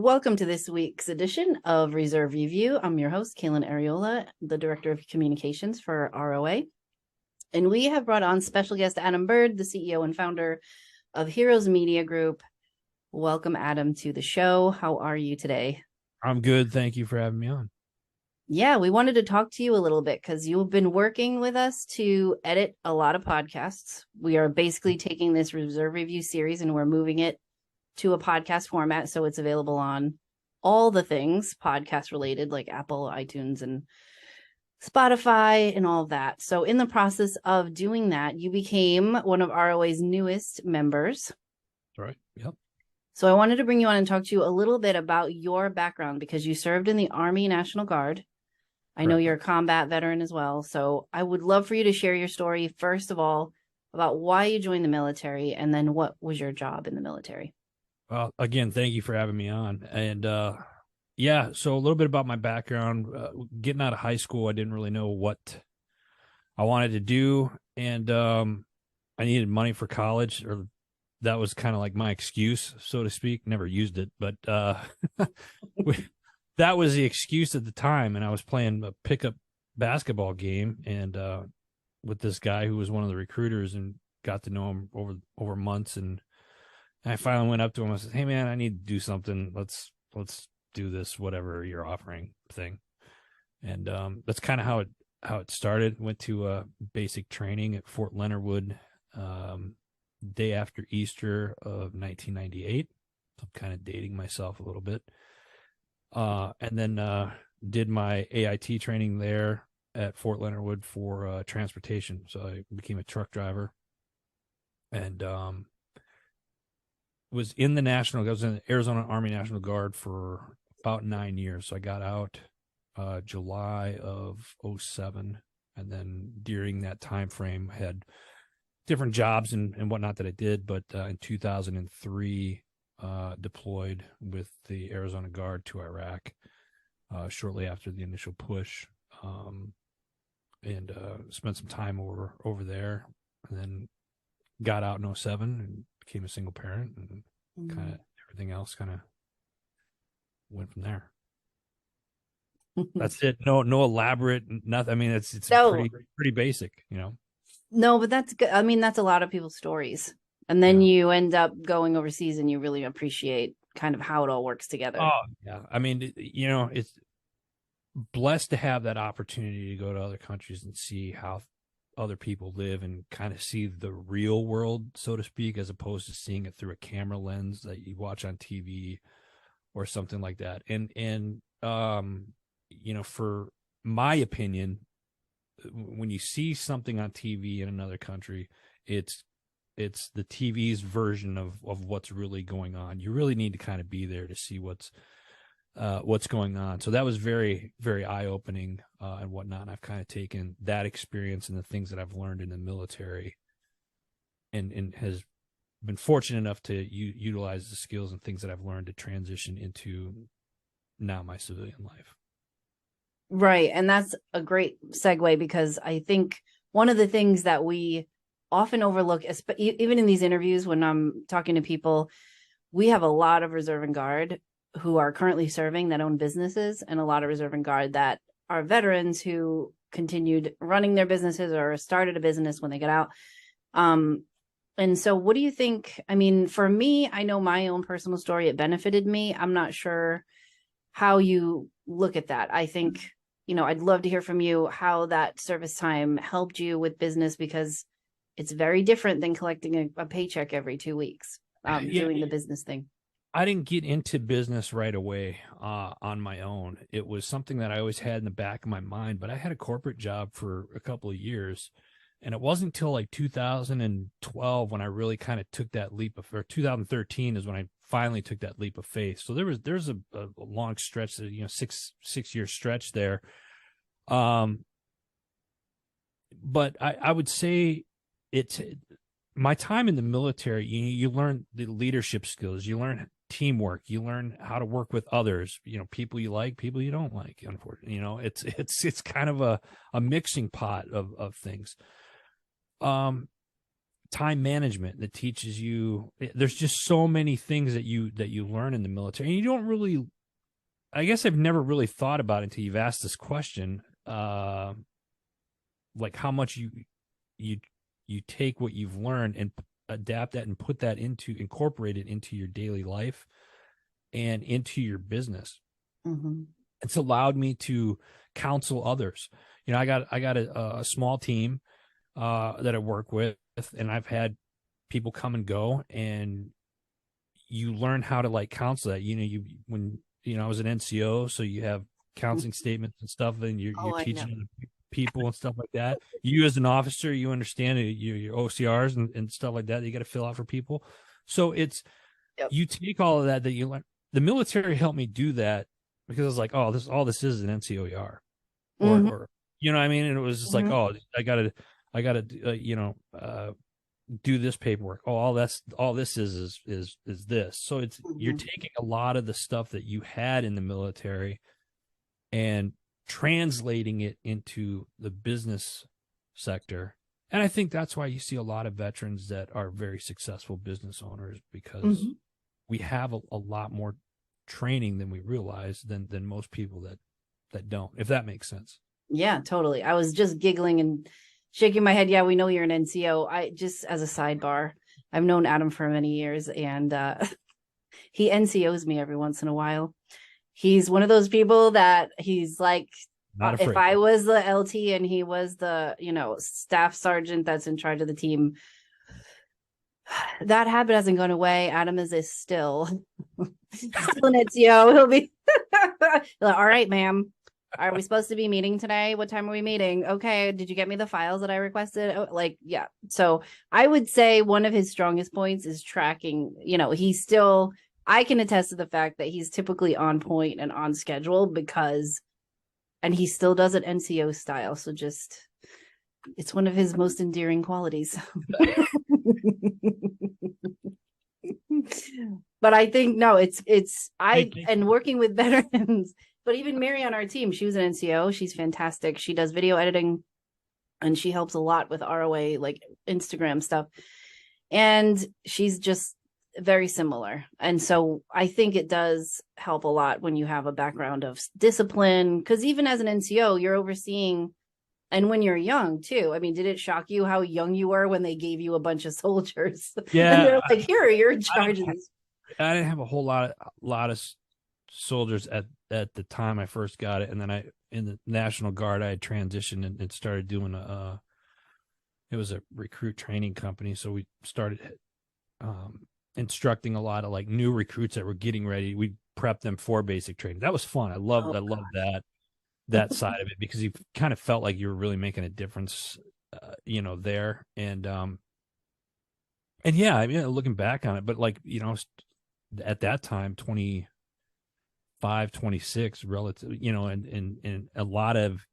Welcome to this week's edition of Reserve Review. I'm your host, Kalen Ariola, the Director of Communications for ROA. And we have brought on special guest Adam Bird, the CEO and founder of Heroes Media Group. Welcome, Adam, to the show. How are you today? I'm good. Thank you for having me on. Yeah, we wanted to talk to you a little bit because you've been working with us to edit a lot of podcasts. We are basically taking this Reserve Review series and we're moving it to a podcast format, so it's available on all the things podcast related, like Apple, iTunes, and Spotify, and all of that. So in the process of doing that, you became one of ROA's newest members. That's right. Yep. So I wanted to bring you on and talk to you a little bit about your background because you served in the Army National Guard. I know you're a combat veteran as well. So I would love for you to share your story, first of all, about why you joined the military, and then what was your job in the military. Well, again, thank you for having me on. And yeah, so a little bit about my background. Getting out of high school, I didn't really know what I wanted to do, and I needed money for college, or that was kind of like my excuse, so to speak. Never used it, but that was the excuse at the time. And I was playing a pickup basketball game, and with this guy who was one of the recruiters, and got to know him over months, and I finally went up to him and said, "Hey man, I need to do something. Let's do this, whatever you're offering thing." And that's kind of how it started. Went to basic training at Fort Leonard Wood, day after Easter of 1998. So I'm kind of dating myself a little bit. And then did my AIT training there at Fort Leonard Wood for transportation. So I became a truck driver, and was in I was in the Arizona Army National Guard for about 9 years. So I got out July of 2007, and then during that time frame had different jobs and whatnot that I did. But in 2003, deployed with the Arizona Guard to Iraq shortly after the initial push, and spent some time over there, and then got out in 2007 and became a single parent, and kind of everything else kind of went from there. That's it. No elaborate, nothing. I mean, it's pretty basic, you know. No, but that's good. I mean, that's a lot of people's stories. And then you end up going overseas and you really appreciate kind of how it all works together. Oh, yeah. I mean, you know, it's blessed to have that opportunity to go to other countries and see how other people live and kind of see the real world, so to speak, as opposed to seeing it through a camera lens that you watch on TV or something like that. And you know, for my opinion, when you see something on TV in another country, it's the TV's version of what's really going on. You really need to kind of be there to see what's going on. So that was very, very eye-opening and whatnot. And I've kind of taken that experience and the things that I've learned in the military and has been fortunate enough to utilize the skills and things that I've learned to transition into now my civilian life. Right. And that's a great segue, because I think one of the things that we often overlook, even in these interviews when I'm talking to people, we have a lot of reserve and guard who are currently serving that own businesses, and a lot of reserve and guard that are veterans who continued running their businesses or started a business when they get out. And so what do you think? I mean, for me, I know my own personal story, it benefited me. I'm not sure how you look at that. I think, you know, I'd love to hear from you how that service time helped you with business, because it's very different than collecting a paycheck every 2 weeks, doing the business thing. I didn't get into business right away on my own. It was something that I always had in the back of my mind, but I had a corporate job for a couple of years, and it wasn't until like 2012 when I really kind of took that leap of, or 2013 is when I finally took that leap of faith. So there's a long stretch, you know, six year stretch there. But I would say it's my time in the military. You learn the leadership skills, you learn teamwork, you learn how to work with others, you know, people you like, people you don't like. Unfortunately, you know, it's kind of a mixing pot of things. time management that teaches you. There's just so many things that you learn in the military, and you don't really. I guess I've never really thought about it until you've asked this question. Like how much you take what you've learned and adapt that and incorporate it into your daily life and into your business. Mm-hmm. It's allowed me to counsel others. I got a small team that I work with, and I've had people come and go, and you learn how to like counsel that. When I was an NCO, so you have counseling statements and stuff, and you're teaching other people and stuff like that. You as an officer, you understand your OCRs and stuff like that you got to fill out for people. So it's you take all of that you learn. The military helped me do that because I was like, oh, this is an NCOER, or you know what I mean? And it was just like, oh, I gotta do this paperwork. Oh, all this is this. So it's you're taking a lot of the stuff that you had in the military and translating it into the business sector. And I think that's why you see a lot of veterans that are very successful business owners, because we have a lot more training than we realize than most people that don't, if that makes sense. Yeah, totally. I was just giggling and shaking my head. Yeah, we know you're an NCO. I just, as a sidebar, I've known Adam for many years, and he NCOs me every once in a while. He's one of those people that he's like, if I was the LT and he was the, staff sergeant that's in charge of the team, that habit hasn't gone away. Adam is still an NCO. He'll be like, all right, ma'am. Are we supposed to be meeting today? What time are we meeting? Okay. Did you get me the files that I requested? Oh, yeah. So I would say one of his strongest points is tracking. I can attest to the fact that he's typically on point and on schedule and he still does it NCO style. So it's one of his most endearing qualities. But I think, no, and working with veterans, but even Mary on our team, she was an NCO. She's fantastic. She does video editing and she helps a lot with ROA, like Instagram stuff. And she's just very similar. And so I think it does help a lot when you have a background of discipline, because even as an NCO, you're overseeing, and when you're young too. I mean, did it shock you how young you were when they gave you a bunch of soldiers? Yeah. And they're like, here, you're in charge of this. I didn't have a whole lot of soldiers at the time I first got it. And then in the National Guard, I had transitioned and started doing it was a recruit training company. So we started instructing a lot of like new recruits that were getting ready. We prepped them for basic training. That was fun. I loved that side of it, because you kind of felt like you were really making a difference, there. And yeah, I mean, looking back on it, but like, at that time, 25, 26 relative, and a lot of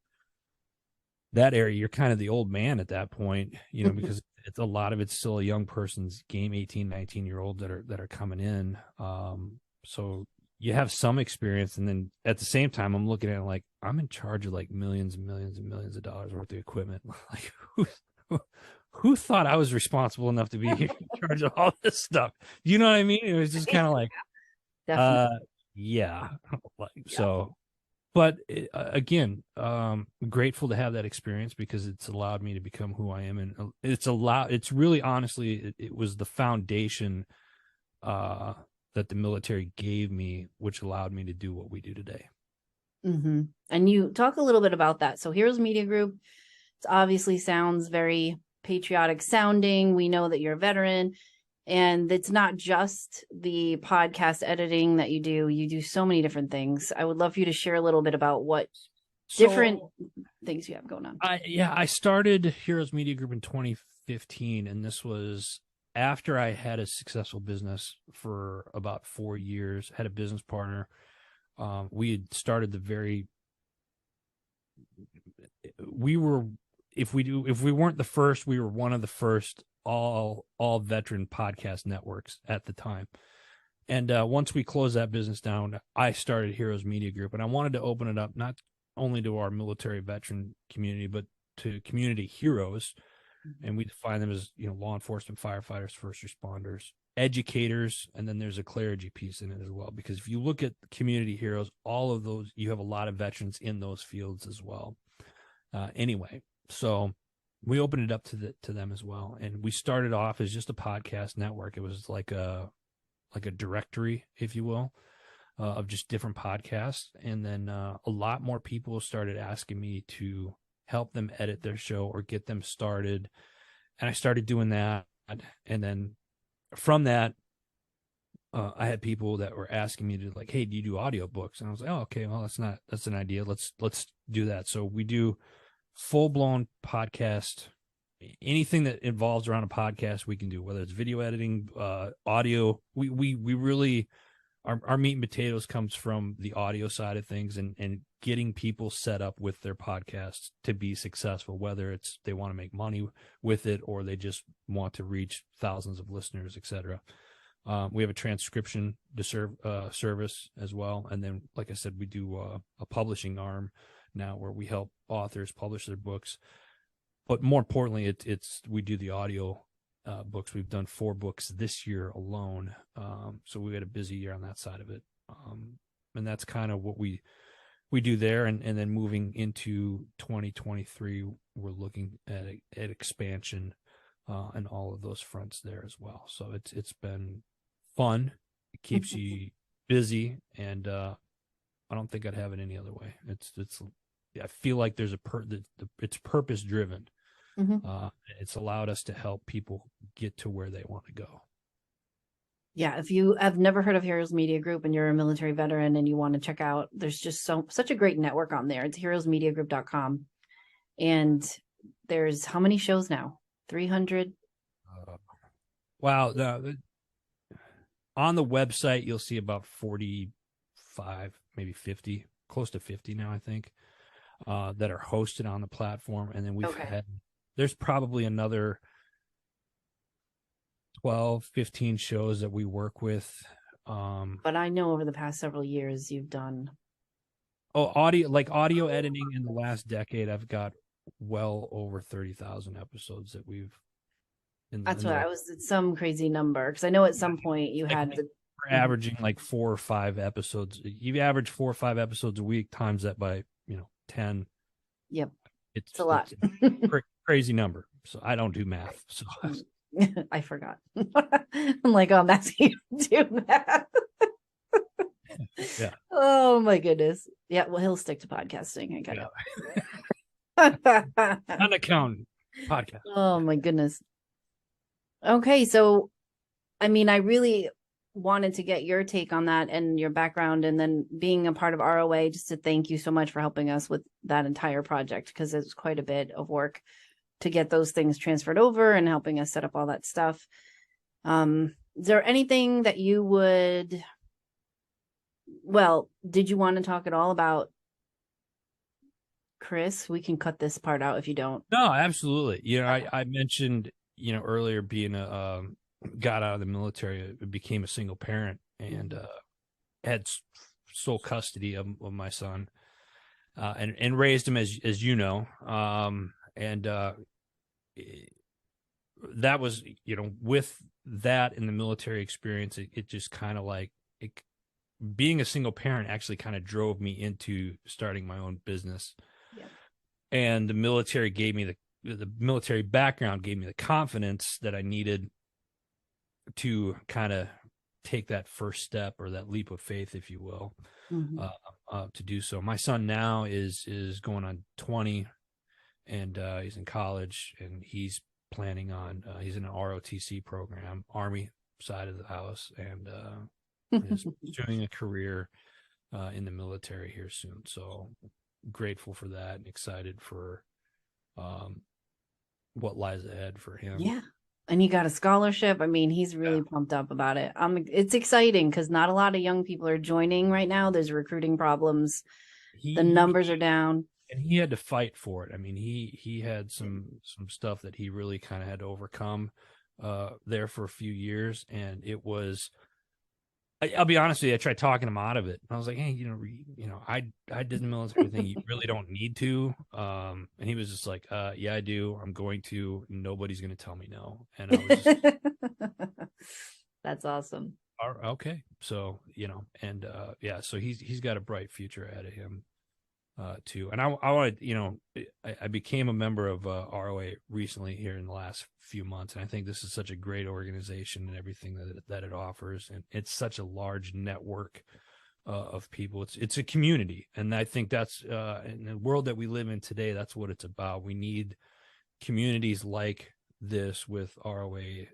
that area, you're kind of the old man at that point, because it's a lot of it's still a young person's game, 18, 19-year-olds that are coming in. So you have some experience, and then at the same time, I'm looking at it like I'm in charge of like millions and millions and millions of dollars worth of equipment. Like who thought I was responsible enough to be in charge of all this stuff? You know what I mean? It was just kind of like, yeah. So, but again, grateful to have that experience, because it's allowed me to become who I am, and it's really, honestly, it was the foundation that the military gave me, which allowed me to do what we do today. Mm-hmm. And you talk a little bit about that. So Heroes Media Group, it obviously sounds very patriotic sounding. We know that you're a veteran, and it's not just the podcast editing that you do so many different things. I would love for you to share a little bit about what different things you have going on. I started Heroes Media Group in 2015, and this was after I had a successful business for about 4 years, had a business partner. We had started if we weren't the first, we were one of the first all veteran podcast networks at the time. And once we closed that business down, I started Heroes Media Group, and I wanted to open it up not only to our military veteran community, but to community heroes and we define them as, law enforcement, firefighters, first responders, educators, and then there's a clergy piece in it as well. Because if you look at community heroes, all of those, you have a lot of veterans in those fields as well. Anyway, so we opened it up to them as well, and we started off as just a podcast network. It was like a directory, if you will, of just different podcasts, and then a lot more people started asking me to help them edit their show or get them started, and I started doing that. And then from that, I had people that were asking me to, like, hey, do you do audiobooks? And I was like, oh, okay, well, that's an idea. Let's do that. So we do full-blown podcast. Anything that involves around a podcast we can do, whether it's video editing, audio. We really, our meat and potatoes comes from the audio side of things, and getting people set up with their podcasts to be successful, whether it's they want to make money with it or they just want to reach thousands of listeners, etc. We have a transcription service as well. And then, like I said, we do a publishing arm now where we help authors publish their books. But more importantly, it's we do the audio books. We've done 4 books this year alone. So we had a busy year on that side of it. And that's kind of what we do there. And then moving into 2023, we're looking at expansion on all of those fronts there as well. So it's been fun. It keeps you busy, and I don't think I'd have it any other way. I feel like there's it's purpose driven. It's allowed us to help people get to where they want to go. Yeah, if you have never heard of Heroes Media Group and you're a military veteran and you want to check out, there's just such a great network on there. It's heroesmediagroup.com. And there's how many shows now? 300? Wow. On the website, you'll see about 45, maybe 50, close to 50 now, I think, that are hosted on the platform. And then there's probably another 12, 15 shows that we work with. But I know over the past several years you've done audio editing in the last decade. I've got well over 30,000 episodes that we've. It's some crazy number, because I know at some point you had we're averaging like 4 or 5 episodes. You average 4 or 5 episodes a week, times that by 10. Yep, it's a lot. Crazy number. So I don't do math. So I forgot. I'm like, oh, that's how you do math. Yeah. Oh my goodness. Yeah. Well, he'll stick to podcasting. I got it. An accountant podcast. Oh my goodness. Okay. So, I mean, I really wanted to get your take on that and your background, and then being a part of ROA, just to thank you so much for helping us with that entire project, because it's quite a bit of work to get those things transferred over and helping us set up all that stuff. Is there anything that you would, did you want to talk at all about Chris? We can cut this part out if you don't. No, absolutely. I mentioned, earlier being got out of the military, became a single parent, and had sole custody of my son, and raised him as you know. And that was, with that in the military experience, it just kind of like being a single parent actually kind of drove me into starting my own business. Yeah. And the military gave me the military background gave me the confidence that I needed to kind of take that first step, or that leap of faith, if you will, to do so. My son now is going on 20, and he's in college, and he's planning on he's in an ROTC program, Army side of the house, and is pursuing a career in the military here soon. So grateful for that, and excited for what lies ahead for him. Yeah. And he got a scholarship. I mean, he's really pumped up about it. It's exciting because not a lot of young people are joining right now. There's recruiting problems. The numbers are down. And he had to fight for it. I mean, he had some stuff that he really kind of had to overcome there for a few years. And it was I'll be honest with you. I tried talking him out of it. I was like, hey, I did the military thing. You really don't need to. And he was just like, yeah, I do. I'm going to. Nobody's going to tell me no. And I was just, That's awesome. okay. So, and yeah, so he's got a bright future ahead of him. Too. And I wanted, I became a member of ROA recently here in the last few months. And I think this is such a great organization and everything that it offers. And it's such a large network of people. It's a community. And I think that's in the world that we live in today, that's what it's about. We need communities like this with ROA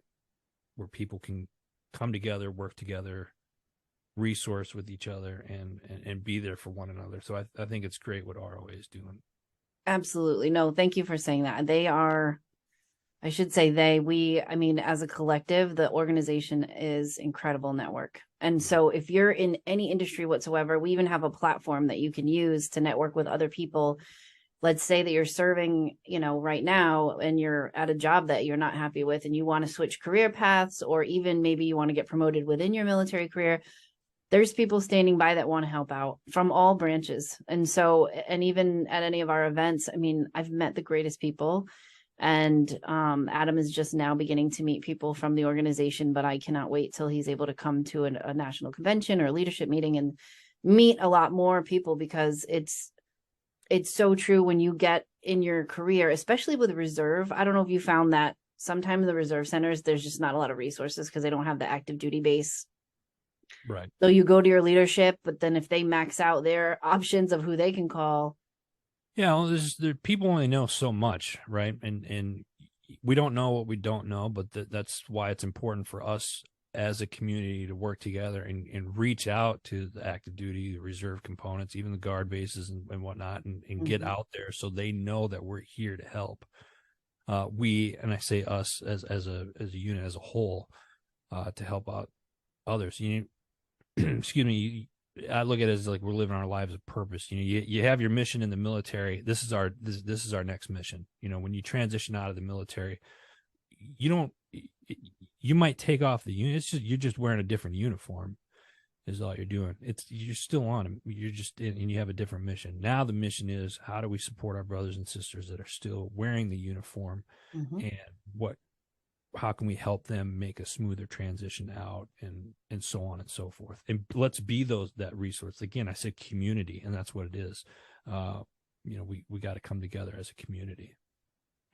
where people can come together, work together, resource with each other and be there for one another. So I think it's great what ROA is doing. Absolutely. No, thank you for saying that. They are, I should say as a collective, the organization is incredible network. And so if you're in any industry whatsoever, we even have a platform that you can use to network with other people. Let's say that you're serving, right now, and you're at a job that you're not happy with and you want to switch career paths, or even maybe you want to get promoted within your military career. There's people standing by that want to help out from all branches. And so, and even at any of our events, I've met the greatest people, and Adam is just now beginning to meet people from the organization, but I cannot wait till he's able to come to a national convention or a leadership meeting and meet a lot more people, because it's so true when you get in your career, especially with reserve. I don't know if you found that sometimes the reserve centers, there's just not a lot of resources because they don't have the active duty base. Right. So you go to your leadership, but then if they max out their options of who they can call. Yeah, well, people only know so much, right? And we don't know what we don't know, but that's why it's important for us as a community to work together and reach out to the active duty, the reserve components, even the guard bases and whatnot, and get out there so they know that we're here to help. And I say us as a unit as a whole, to help out others. Excuse me. I look at it as like we're living our lives of purpose. You have your mission in the military. This is our next mission. When you transition out of the military, you might take off the unit. It's just you're just wearing a different uniform is all you're doing. You're still on them. You're just and you have a different mission. Now the mission is, how do we support our brothers and sisters that are still wearing the uniform, and how can we help them make a smoother transition out, and so on and so forth. And let's be that resource. Again, I said community, and that's what it is. We got to come together as a community.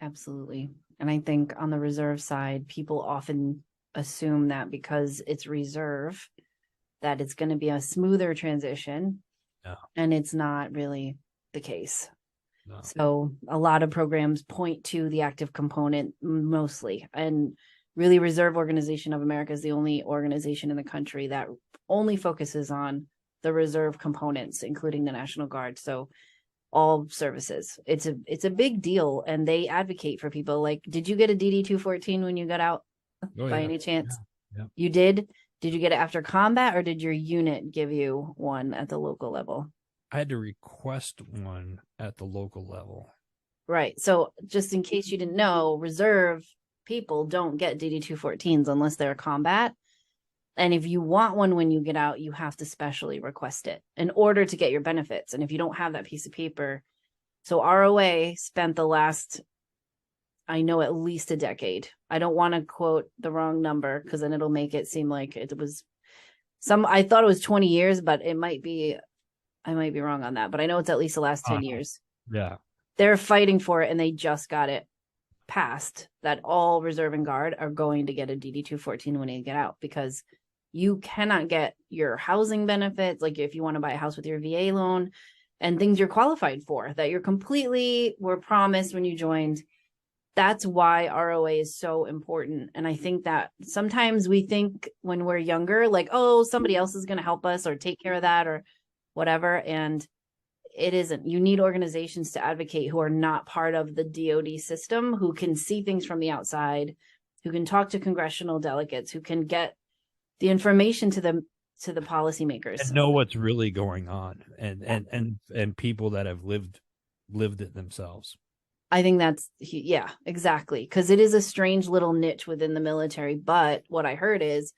Absolutely. And I think on the reserve side, people often assume that because it's reserve, that it's going to be a smoother transition. No. And it's not really the case. No. So a lot of programs point to the active component mostly, and really Reserve Organization of America is the only organization in the country that only focuses on the reserve components, including the National Guard. So all services, it's a big deal, and they advocate for people. Like, did you get a DD 214 when you got out by any chance? Yeah. You did? Did you get it after combat, or did your unit give you one at the local level? I had to request one at the local level. Right. So just in case you didn't know, reserve people don't get DD 214s unless they're combat. And if you want one when you get out, you have to specially request it in order to get your benefits. And if you don't have that piece of paper, so ROA spent the last, I know, at least a decade. I don't want to quote the wrong number because then it'll make it seem like it was I thought it was 20 years, but I might be wrong on that, but I know it's at least the last 10 years. Yeah. They're fighting for it, and they just got it passed that all reserve and guard are going to get a DD 214 when they get out, because you cannot get your housing benefits. Like if you want to buy a house with your VA loan and things you're qualified for that were promised when you joined. That's why ROA is so important. And I think that sometimes we think when we're younger, like, oh, somebody else is going to help us or take care of that or whatever. And it isn't. You need organizations to advocate who are not part of the DoD system, who can see things from the outside, who can talk to congressional delegates, who can get the information to the policymakers and know what's really going on, and people that have lived it themselves. I think exactly. Because it is a strange little niche within the military. But what I heard is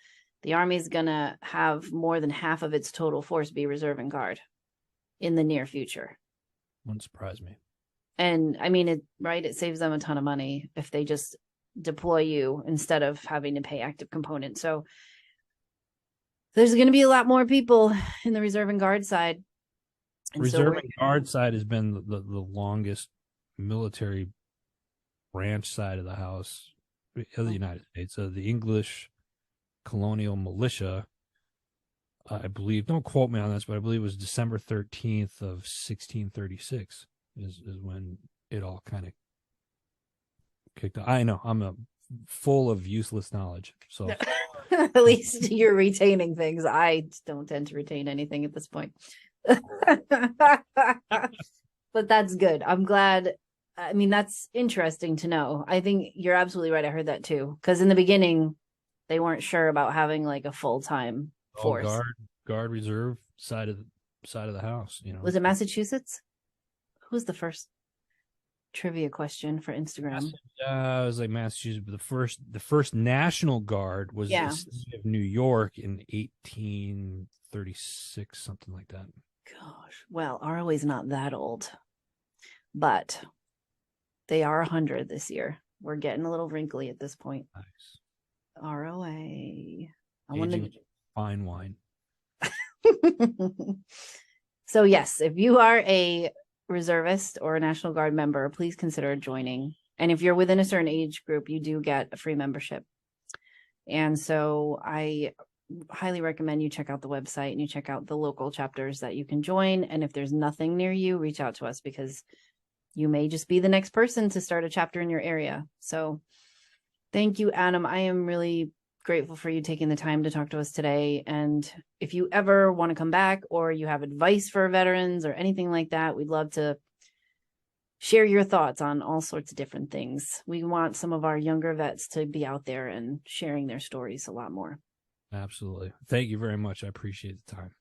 the Army's going to have more than half of its total force be reserve and guard in the near future. Wouldn't surprise me. And I mean, it saves them a ton of money if they just deploy you instead of having to pay active component. So there's going to be a lot more people in the reserve and guard side. And reserve and guard side has been the longest military branch side of the house of the United States. The English colonial militia, I believe, don't quote me on this, but I believe it was December 13th of 1636 is when it all kind of kicked off. I know I'm full of useless knowledge. So at least you're retaining things. I don't tend to retain anything at this point. But that's good. I'm glad. I mean, that's interesting to know. I think you're absolutely right. I heard that too. Because in the beginning, they weren't sure about having like a full-time force. Guard reserve side of the house, Was it Massachusetts? Who was the first trivia question for Instagram? It was like Massachusetts, but the first National Guard was the city of New York in 1836, something like that. Gosh, well, ROA is not that old, but they are 100 this year. We're getting a little wrinkly at this point. Nice. ROA. I wanted fine wine. So yes, if you are a reservist or a National Guard member, please consider joining. And if you're within a certain age group, you do get a free membership. And so I highly recommend you check out the website and you check out the local chapters that you can join. And if there's nothing near you, reach out to us because you may just be the next person to start a chapter in your area. So thank you, Adam. I am really grateful for you taking the time to talk to us today. And if you ever want to come back or you have advice for veterans or anything like that, we'd love to share your thoughts on all sorts of different things. We want some of our younger vets to be out there and sharing their stories a lot more. Absolutely. Thank you very much. I appreciate the time.